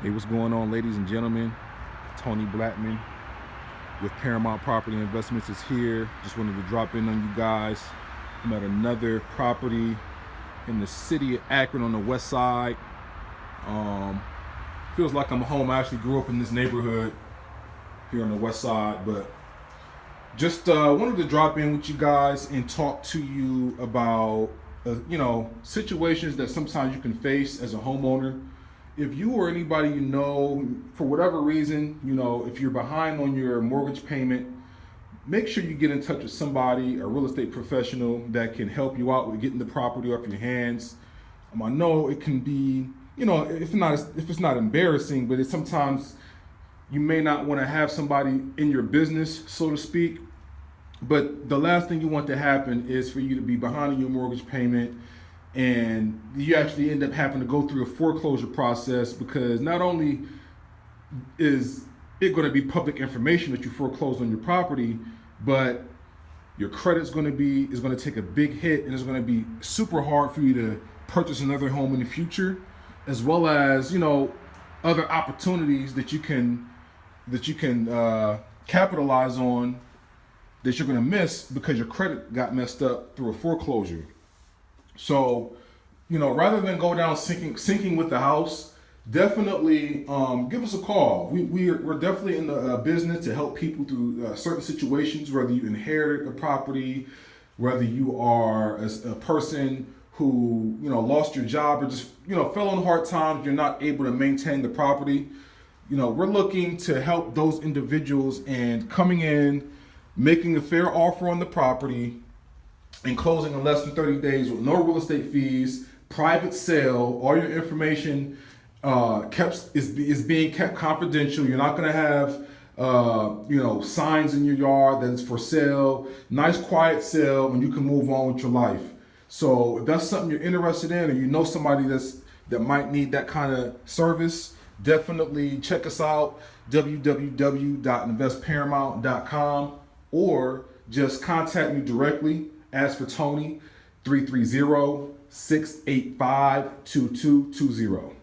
Hey, what's going on, ladies and gentlemen? Tony Blackmon with Paramount Property Investments is here. Just wanted to drop in on you guys. I'm at another property in the city of Akron on the west side. Um, Feels like I'm home. I actually grew up in this neighborhood here on the west side, but just wanted to drop in with you guys and talk to you about situations that sometimes you can face as a homeowner. If you or anybody you know, for whatever reason, if you're behind on your mortgage payment, make sure you get in touch with somebody, a real estate professional that can help you out with getting the property off your hands. I know it can be, if it's not embarrassing, but it's sometimes you may not want to have somebody in your business, so to speak. But the last thing you want to happen is for you to be behind on your mortgage payment and you actually end up having to go through a foreclosure process, because not only is it going to be public information that you foreclosed on your property, but your credit's going to be is going to take a big hit, and it's going to be super hard for you to purchase another home in the future, as well as other opportunities that you can capitalize on that you're going to miss because your credit got messed up through a foreclosure. So, rather than go down sinking with the house, definitely give us a call. We're definitely in the business to help people through certain situations, whether you inherited a property, whether you are a person who lost your job or just fell on hard times, you're not able to maintain the property. We're looking to help those individuals, and coming in, making a fair offer on the property, and closing in less than 30 days with no real estate fees, private sale. All your information is being kept confidential. You're not going to have signs in your yard that it's for sale. Nice quiet sale, and you can move on with your life. So if that's something you're interested in, or you know somebody that might need that kind of service, definitely check us out, www.investparamount.com, or just contact me directly. Ask for Tony, 330-685-2220.